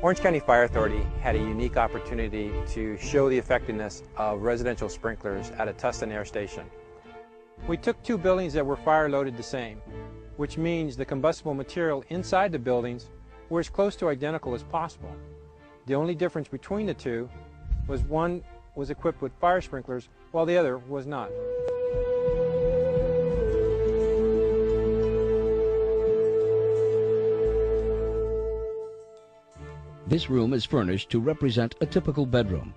Orange County Fire Authority had a unique opportunity to show the effectiveness of residential sprinklers at a Tustin Air Station. We took two buildings that were fire loaded the same, which means the combustible material inside the buildings were as close to identical as possible. The only difference between the two was one was equipped with fire sprinklers while the other was not. This room is furnished to represent a typical bedroom.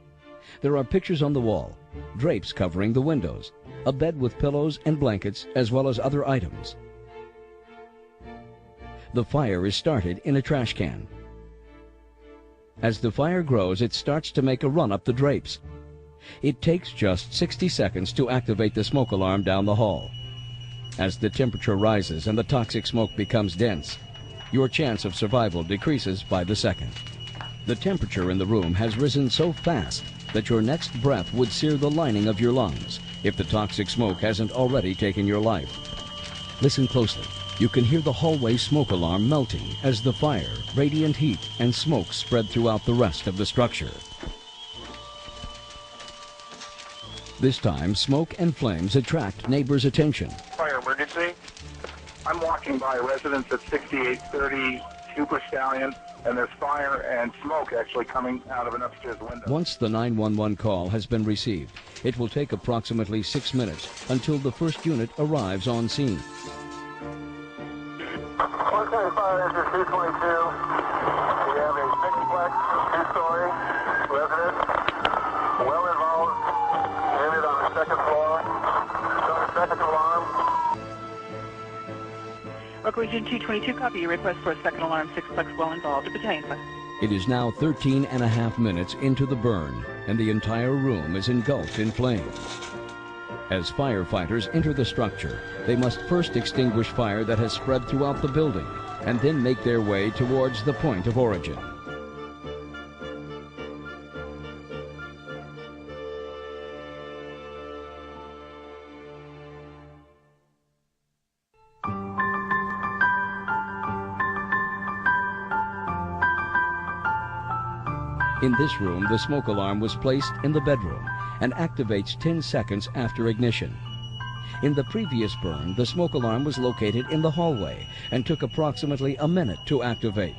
There are pictures on the wall, drapes covering the windows, a bed with pillows and blankets, as well as other items. The fire is started in a trash can. As the fire grows, it starts to make a run up the drapes. It takes just 60 seconds to activate the smoke alarm down the hall. As the temperature rises and the toxic smoke becomes dense, your chance of survival decreases by the second. The temperature in the room has risen so fast that your next breath would sear the lining of your lungs if the toxic smoke hasn't already taken your life. Listen closely. You can hear the hallway smoke alarm melting as the fire, radiant heat, and smoke spread throughout the rest of the structure. This time, smoke and flames attract neighbors' attention. Fire emergency. I'm walking by a residence at 6830 Super Stallion, and there's fire and smoke actually coming out of an upstairs window. Once the 911 call has been received, it will take approximately 6 minutes until the first unit arrives on scene. Orange County Fire Engine 222. We have a six-plex, two-story residence. Well-involved unit on the second floor. Start second alarm. Local Region 222, copy your request for a second alarm, six-plex well involved, a battalion fire. It is now 13.5 minutes into the burn, and the entire room is engulfed in flames. As firefighters enter the structure, they must first extinguish fire that has spread throughout the building, and then make their way towards the point of origin. In this room, the smoke alarm was placed in the bedroom and activates 10 seconds after ignition. In the previous burn, the smoke alarm was located in the hallway and took approximately a minute to activate.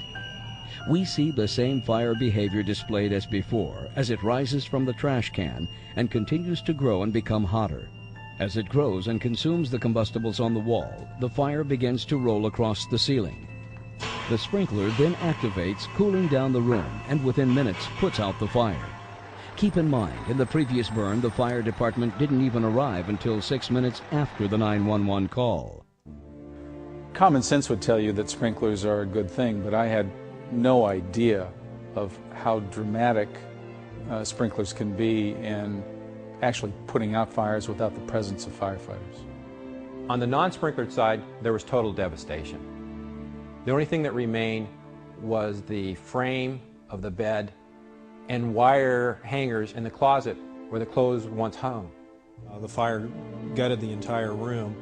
We see the same fire behavior displayed as before as it rises from the trash can and continues to grow and become hotter. As it grows and consumes the combustibles on the wall, the fire begins to roll across the ceiling. The sprinkler then activates, cooling down the room, and within minutes puts out the fire. Keep in mind, in the previous burn, the fire department didn't even arrive until 6 minutes after the 911 call. Common sense would tell you that sprinklers are a good thing, but I had no idea of how dramatic sprinklers can be in actually putting out fires without the presence of firefighters. On the non-sprinklered side, there was total devastation. The only thing that remained was the frame of the bed and wire hangers in the closet where the clothes once hung. The fire gutted the entire room.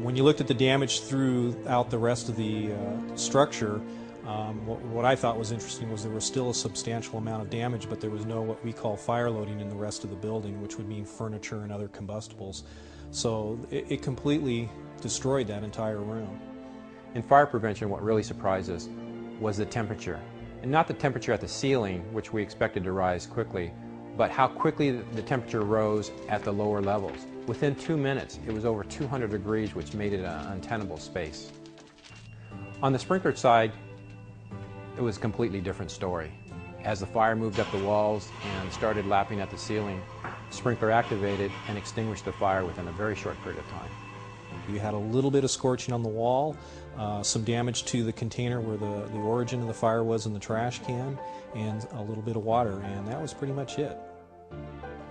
When you looked at the damage throughout the rest of the structure, what I thought was interesting was there was still a substantial amount of damage, but there was no what we call fire loading in the rest of the building, which would mean furniture and other combustibles. So it completely destroyed that entire room. In fire prevention, what really surprised us was the temperature. And not the temperature at the ceiling, which we expected to rise quickly, but how quickly the temperature rose at the lower levels. Within 2 minutes, it was over 200 degrees, which made it an untenable space. On the sprinklered side, it was a completely different story. As the fire moved up the walls and started lapping at the ceiling, the sprinkler activated and extinguished the fire within a very short period of time. You had a little bit of scorching on the wall, some damage to the container where the origin of the fire was in the trash can, and a little bit of water, and that was pretty much it.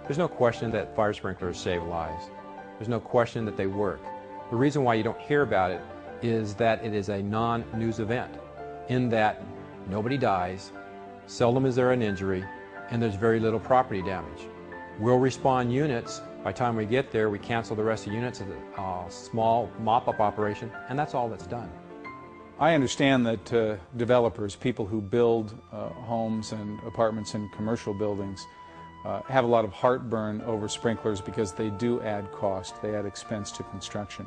There's no question that fire sprinklers save lives. There's no question that they work. The reason why you don't hear about it is that it is a non-news event, in that nobody dies, seldom is there an injury, and there's very little property damage. We'll respond units. By the time we get there, we cancel the rest of the units as a small mop-up operation, and that's all that's done. I understand that developers, people who build homes and apartments and commercial buildings, have a lot of heartburn over sprinklers because they do add cost, they add expense to construction.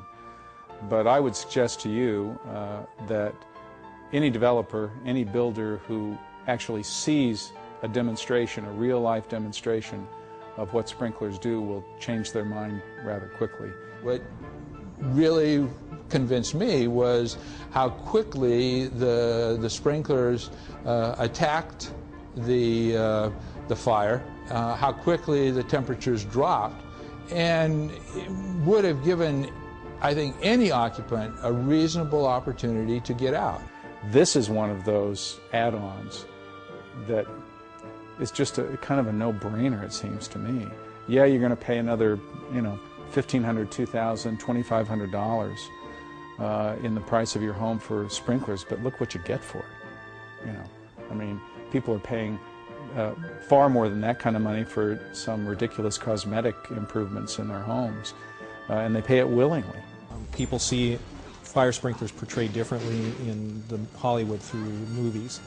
But I would suggest to you that any developer, any builder who actually sees a demonstration, a real-life demonstration of what sprinklers do will change their mind rather quickly. What really convinced me was how quickly the sprinklers attacked the fire, how quickly the temperatures dropped, and it would have given, I think, any occupant a reasonable opportunity to get out. This is one of those add-ons that is just a kind of a no-brainer, it seems to me. Yeah, you're going to pay another, $1,500, $2,000, $2,500 in the price of your home for sprinklers, but look what you get for it. I mean, people are paying far more than that kind of money for some ridiculous cosmetic improvements in their homes, and they pay it willingly. People see fire sprinklers portrayed differently in the Hollywood through movies.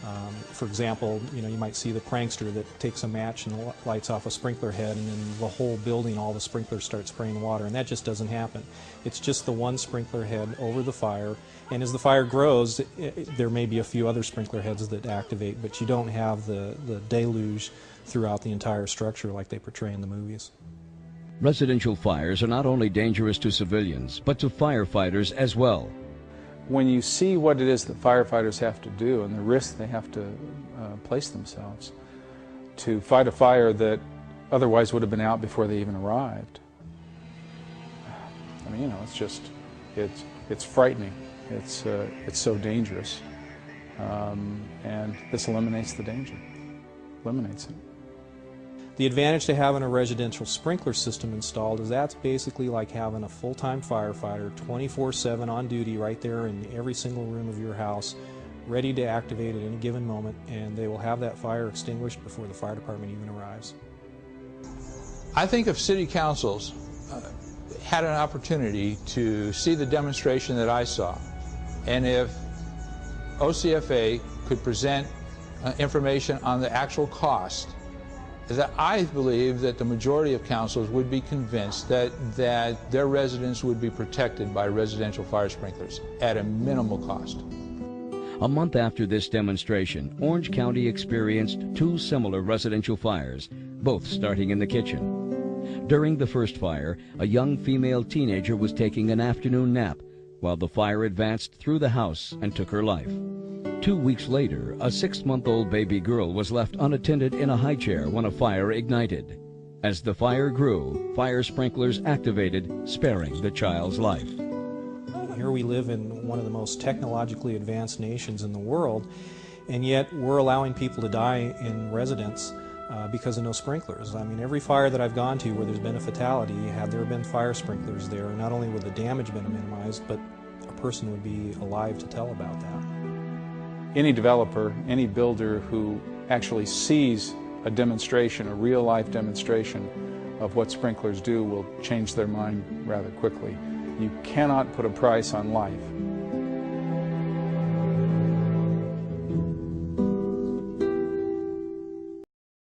For example, you might see the prankster that takes a match and lights off a sprinkler head, and then the whole building, all the sprinklers start spraying water, and that just doesn't happen. It's just the one sprinkler head over the fire, and as the fire grows, there may be a few other sprinkler heads that activate, but you don't have the deluge throughout the entire structure like they portray in the movies. Residential fires are not only dangerous to civilians, but to firefighters as well. When you see what it is that firefighters have to do and the risks they have to place themselves to fight a fire that otherwise would have been out before they even arrived, I mean, it's frightening. It's so dangerous, and this eliminates the danger, eliminates it. The advantage to having a residential sprinkler system installed is that's basically like having a full-time firefighter 24/7 on duty right there in every single room of your house, ready to activate at any given moment, and they will have that fire extinguished before the fire department even arrives. I think if city councils had an opportunity to see the demonstration that I saw, and if OCFA could present information on the actual cost, that I believe that the majority of councils would be convinced that their residents would be protected by residential fire sprinklers at a minimal cost. A month after this demonstration, Orange County experienced two similar residential fires, both starting in the kitchen. During the first fire, a young female teenager was taking an afternoon nap while the fire advanced through the house and took her life. 2 weeks later, a 6-month-old baby girl was left unattended in a high chair when a fire ignited. As the fire grew, fire sprinklers activated, sparing the child's life. Here we live in one of the most technologically advanced nations in the world, and yet we're allowing people to die in residence because of no sprinklers. I mean, every fire that I've gone to where there's been a fatality, had there been fire sprinklers there, not only would the damage been minimized, but a person would be alive to tell about that. Any developer, any builder who actually sees a demonstration, a real-life demonstration of what sprinklers do will change their mind rather quickly. You cannot put a price on life.